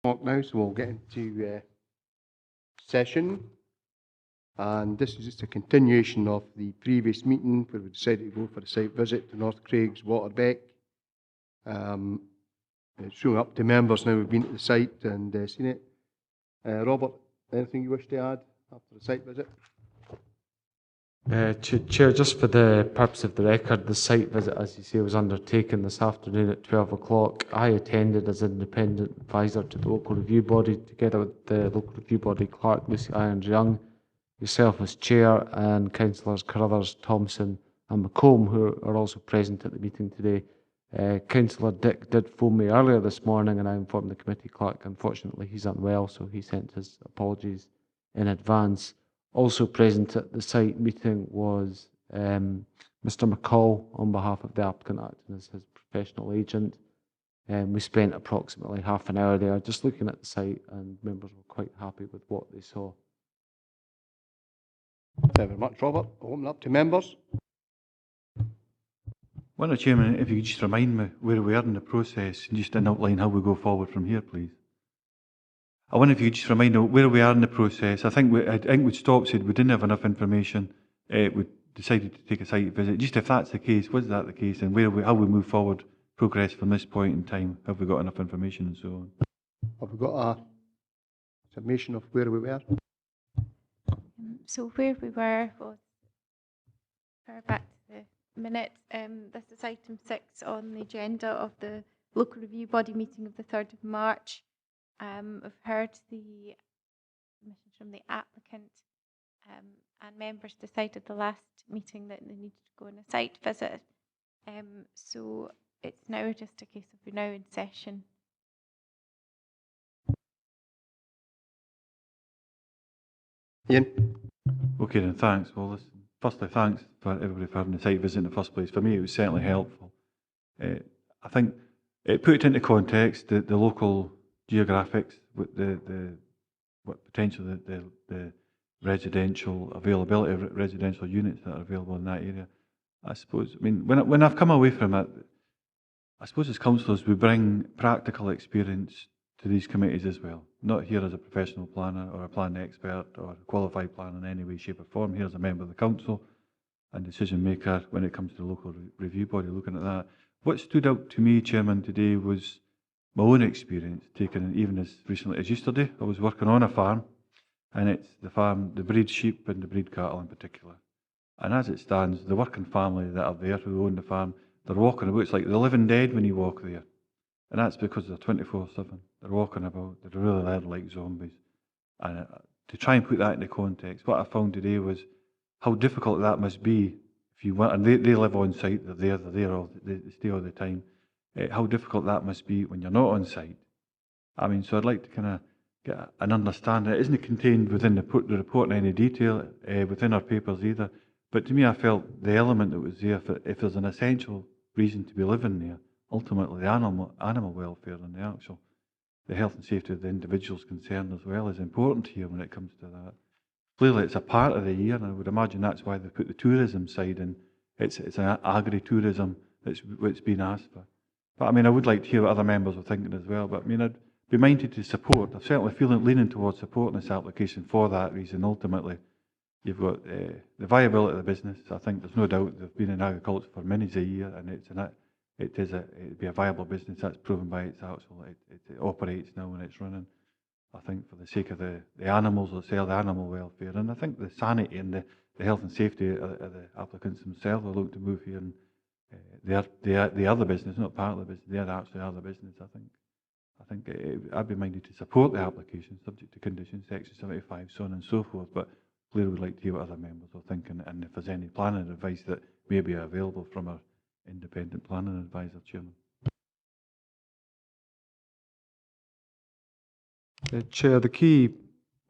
Now, so we'll get into session. And this is just a continuation of the previous meeting where we decided to go for a site visit to North Craig's Waterbeck. It's showing up to members now. We've been to the site and seen it. Robert, anything you wish to add after the site visit? Chair, just for the purpose of the record, the site visit, as you say, was undertaken this afternoon at 12 o'clock. I attended as independent advisor to the local review body, together with the local review body clerk, Lucy Irons-Young, yourself as chair, and councillors Carruthers, Thompson and McComb, who are also present at the meeting today. Councillor Dick did phone me earlier this morning, and I informed the committee clerk. Unfortunately, he's unwell, so he sent his apologies in advance. Also present at the site meeting was Mr. McCall on behalf of the applicant, acting as his professional agent. We spent approximately half an hour there just looking at the site, and members were quite happy with what they saw. Thank you very much, Robert. I'll open up to members. Well, Chairman, if you could just remind me where we are in the process and just outline how we go forward from here, please. I wonder if you could just remind me where we are in the process. I think we stopped, said we didn't have enough information. We decided to take a site visit. Just if that's the case, was that the case, and how we move forward, progress from this point in time? Have we got enough information and so on? Have we got a summation of where we were? So where we were was, back to the minutes, this is item 6 on the agenda of the local review body meeting of the 3rd of March. I've heard the submissions from the applicant, and members decided at the last meeting that they needed to go on a site visit. So it's now just a case of we're now in session. Ian? Okay then, thanks. Well, listen, firstly, thanks for everybody for having the site visit in the first place. For me, it was certainly helpful. I think it put it into context, the local geographics, with what potential the residential availability of residential units that are available in that area. I suppose, I mean, when I've come away from it, I suppose as councillors we bring practical experience to these committees as well. Not here as a professional planner or a planning expert or a qualified planner in any way, shape or form. Here as a member of the council and decision maker when it comes to the local review body looking at that. What stood out to me, Chairman, today was my own experience, taken even as recently as yesterday. I was working on a farm, and it's the farm, the breed sheep and the breed cattle in particular. And as it stands, the working family that are there who own the farm, they're walking about. It's like the living dead when you walk there. And that's because they're 24/7. They're walking about. They're really there like zombies. And to try and put that into context, what I found today was how difficult that must be if you want. And they live on site. They're there. They stay all the time. How difficult that must be when you're not on site. I mean, so I'd like to kind of get an understanding. It isn't contained within the report in any detail, within our papers either. But to me, I felt the element that was there, if there's an essential reason to be living there, ultimately the animal welfare and the health and safety of the individuals concerned as well is important here when it comes to that. Clearly, it's a part of the year, and I would imagine that's why they put the tourism side in. It's an agri-tourism that's been asked for. But I mean, I would like to hear what other members are thinking as well. But I mean, I'd be minded to support. I'm certainly leaning towards supporting this application for that reason. Ultimately, you've got the viability of the business. I think there's no doubt they've been in agriculture for many a year, and it'd be a viable business. That's proven by its actual. It operates now and it's running. I think for the sake of the animals, or the animal welfare, and I think the sanity and the health and safety of the applicants themselves are looking to move here. And they are the business, not part of the business. They actually are the business. I think I'd be minded to support the application, subject to conditions, Section 75, so on and so forth. But clearly, we'd like to hear what other members are thinking, and if there's any planning advice that may be available from our independent planning advisor, Chairman. Chair, the key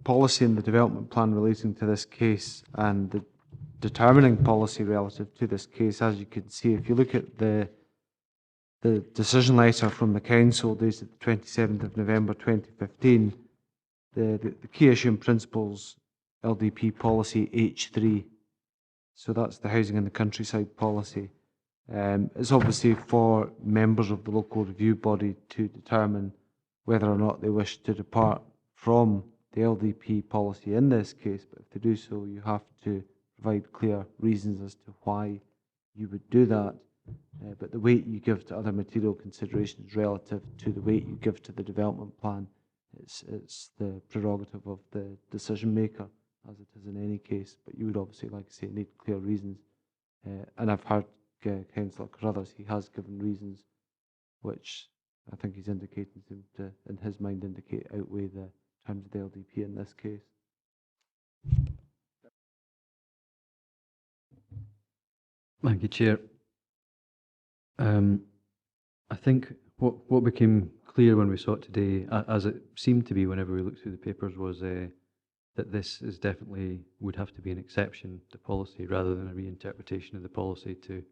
policy in the development plan relating to this case and the determining policy relative to this case, as you can see, if you look at the decision letter from the council dated the 27th of November 2015, the key issue and principles LDP policy H3, so that's the housing in the countryside policy. It's obviously for members of the local review body to determine whether or not they wish to depart from the LDP policy in this case. But if they do so, you have to provide clear reasons as to why you would do that. But the weight you give to other material considerations relative to the weight you give to the development plan, it's the prerogative of the decision maker, as it is in any case. But you would obviously, like I say, need clear reasons. And I've heard Councillor Carruthers, he has given reasons which I think he's indicating seem to, in his mind, indicate outweigh the terms of the LDP in this case. Thank you, Chair. I think what became clear when we saw it today, as it seemed to be whenever we looked through the papers, was that this is definitely would have to be an exception to policy rather than a reinterpretation of the policy to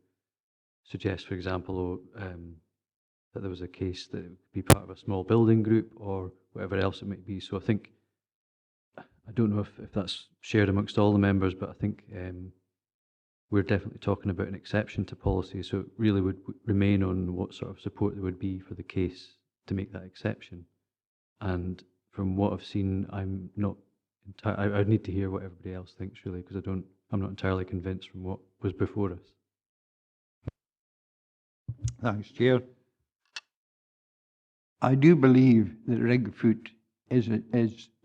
suggest, for example, that there was a case that it would be part of a small building group or whatever else it might be. So I think, I don't know if that's shared amongst all the members, but I think we're definitely talking about an exception to policy, so it really would remain on what sort of support there would be for the case to make that exception. And from what I've seen, I'm not I'd need to hear what everybody else thinks, really, because I'm not entirely convinced from what was before us. Thanks, Chair. I do believe that Rigfoot is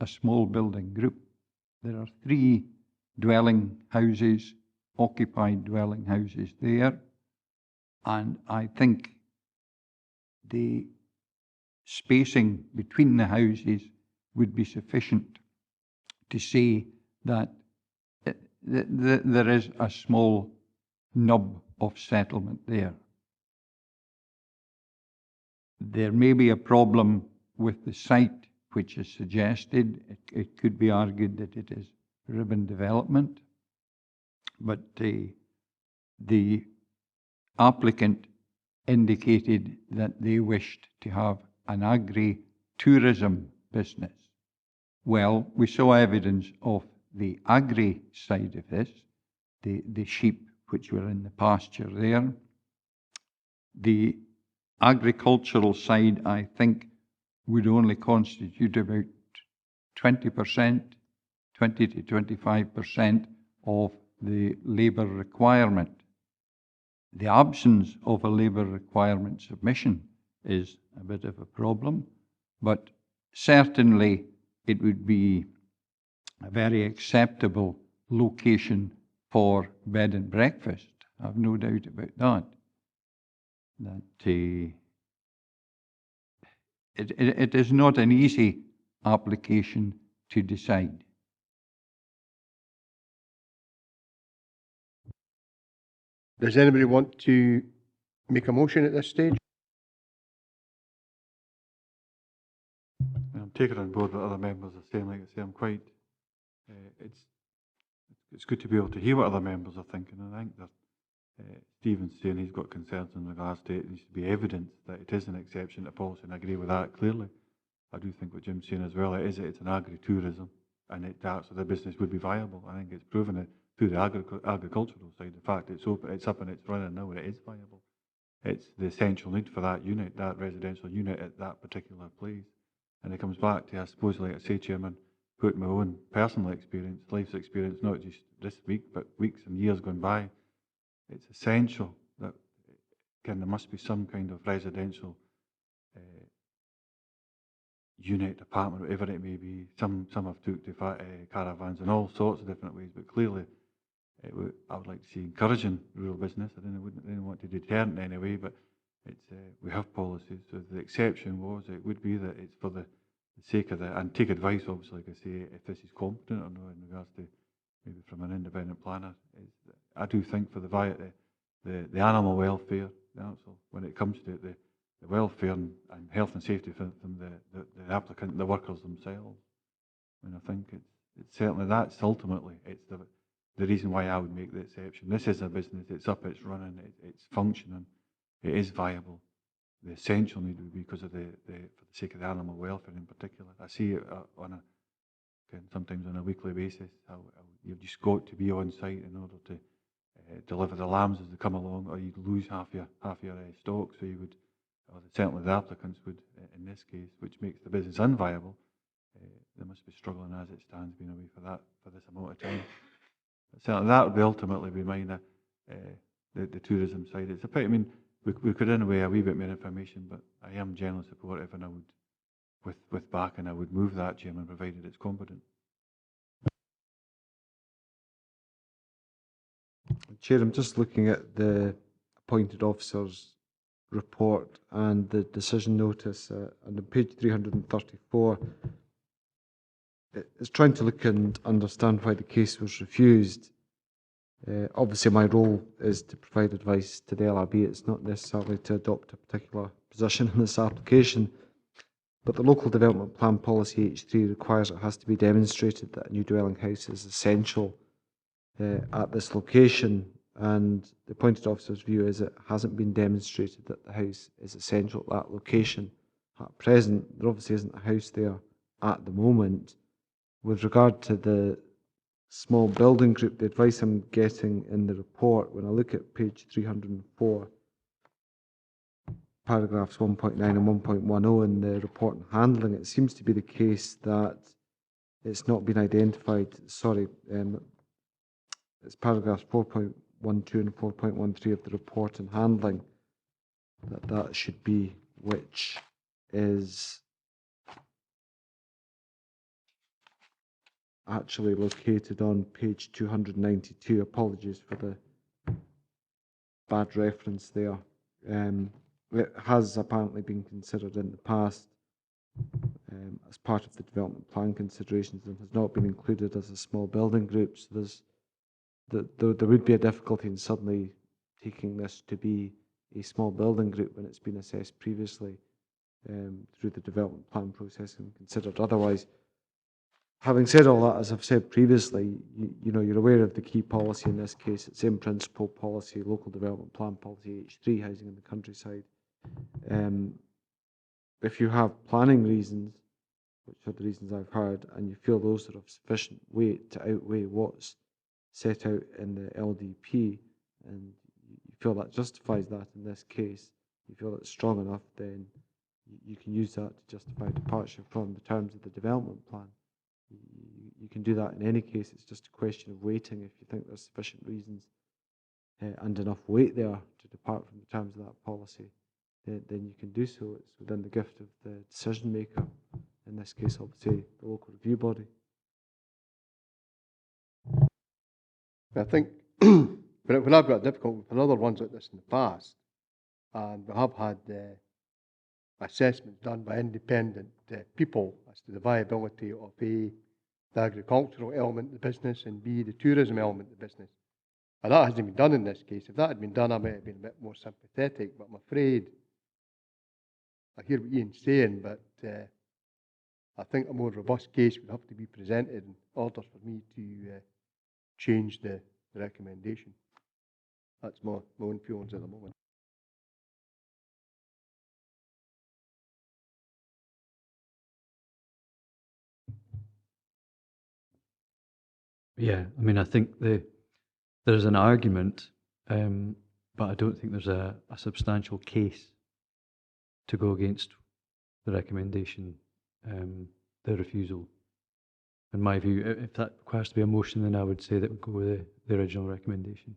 a small building group. There are 3 dwelling houses, occupied dwelling houses there, and I think the spacing between the houses would be sufficient to say that there is a small nub of settlement there. There may be a problem with the site which is suggested. It could be argued that it is ribbon development, but the applicant indicated that they wished to have an agri-tourism business. Well, we saw evidence of the agri side of this, the sheep which were in the pasture there. The agricultural side, I think, would only constitute about 20%, 20 to 25% of the labour requirement. The absence of a labour requirement submission is a bit of a problem, but certainly it would be a very acceptable location for bed and breakfast. I've no doubt about that. It is not an easy application to decide. Does anybody want to make a motion at this stage? I'm taking on board what other members are saying. Like I say, I'm quite. It's good to be able to hear what other members are thinking, and I think that Stephen's saying he's got concerns in regards to it. It needs to be evidence that it is an exception to policy, and I agree with that clearly. I do think what Jim's saying as well, it's an agri-tourism, and that so the business would be viable. I think it's proven it through the agricultural side. The fact it's open, it's up and it's running now, it is viable. It's the essential need for that unit, that residential unit at that particular place. And it comes back to, I suppose, like I say, Chairman, put my own personal experience, life's experience, not just this week, but weeks and years gone by. It's essential that there must be some kind of residential unit, apartment, whatever it may be. Some have took to caravans in all sorts of different ways, but clearly I would like to see encouraging rural business. I didn't want to deter it in any way, but it's we have policies. So the exception it would be that it's for the sake of and take advice, obviously, like I say, if this is competent or not in regards to maybe from an independent planner. I do think for the animal welfare, when it comes to the welfare and health and safety from the applicant, the workers themselves, and I think it's certainly that's ultimately it's the reason why I would make the exception. This is a business, it's up, it's running, it's functioning, it is viable. The essential need would be because of for the sake of the animal welfare in particular. I see it sometimes on a weekly basis, how you've just got to be on site in order to deliver the lambs as they come along, or you'd lose half your stock, so you would or certainly the applicants would in this case, which makes the business unviable. They must be struggling as it stands, being away for this amount of time. But certainly that would be ultimately be mine, the tourism side. It's a pity. I mean, we could in a way a wee bit more information, but I am generally supportive, and I would, with backing, I would move that, Chairman, provided it's competent. Chair, I'm just looking at the appointed officers report and the decision notice, and on page 334, it's trying to look and understand why the case was refused. Obviously, my role is to provide advice to the LRB. It's not necessarily to adopt a particular position in this application. But the Local Development Plan Policy H3 requires it has to be demonstrated that a new dwelling house is essential at this location. And the appointed officer's view is it hasn't been demonstrated that the house is essential at that location. At present, there obviously isn't a house there at the moment. With regard to the small building group, the advice I'm getting in the report, when I look at page 304, paragraphs 1.9 and 1.10 in the report and handling, it seems to be the case that it's not been identified. Sorry, it's paragraphs 4.12 and 4.13 of the report and handling that should be, which is actually located on page 292. Apologies for the bad reference there. It has apparently been considered in the past as part of the development plan considerations and has not been included as a small building group. So there would be a difficulty in suddenly taking this to be a small building group when it's been assessed previously through the development plan process and considered otherwise. Having said all that, as I've said previously, you know, you're aware of the key policy in this case. It's in principle policy, Local Development Plan Policy H3, housing in the countryside. If you have planning reasons, which are the reasons I've heard, and you feel those are of sufficient weight to outweigh what's set out in the LDP, and you feel that justifies that in this case, you feel it's strong enough, then you can use that to justify departure from the terms of the development plan. You can do that in any case. It's just a question of waiting. If you think there's sufficient reasons and enough weight there to depart from the terms of that policy, then you can do so. It's within the gift of the decision maker, in this case, obviously, the local review body. I think when I've got difficulty with other ones like this in the past, and we have had assessments done by independent people as to the viability of A, the agricultural element of the business, and B, the tourism element of the business. And that hasn't been done in this case. If that had been done, I might have been a bit more sympathetic, but I'm afraid I hear what Ian's saying, but I think a more robust case would have to be presented in order for me to change the recommendation. That's my own feelings at the moment. Yeah, I mean, I think there's an argument, but I don't think there's a substantial case to go against the recommendation, the refusal. In my view, if that requires to be a motion, then I would say that we go with the original recommendation.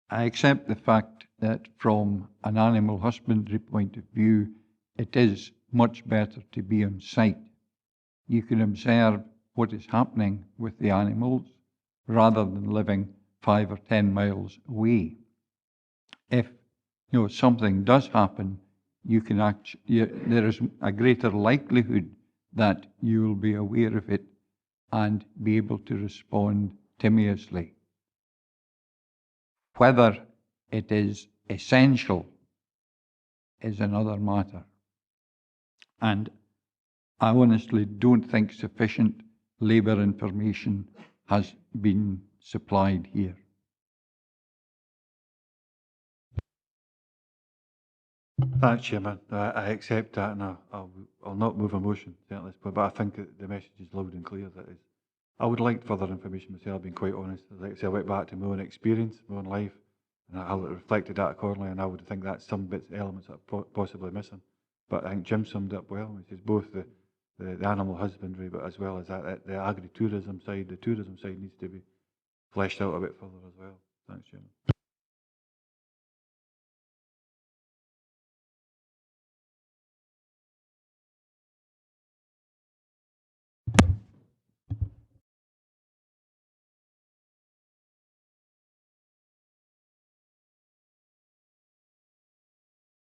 I accept the fact that from an animal husbandry point of view, it is much better to be on site. You can observe what is happening with the animals rather than living 5 or 10 miles away. If something does happen, you can there is a greater likelihood that you will be aware of it and be able to respond timeously. Whether it is essential is another matter. And I honestly don't think sufficient labour information has been supplied here. Thanks, Chairman. I accept that, and I'll not move a motion, certainly, but I think that the message is loud and clear. That is, I would like further information myself, I've been quite honest. Like I say, I went back to my own experience, my own life, and how it reflected that accordingly, and I would think that's some bits, elements that are possibly missing. But I think Jim summed it up well, which is both the animal husbandry, but as well as that, the agri-tourism side, the tourism side needs to be fleshed out a bit further as well. Thanks, Chairman.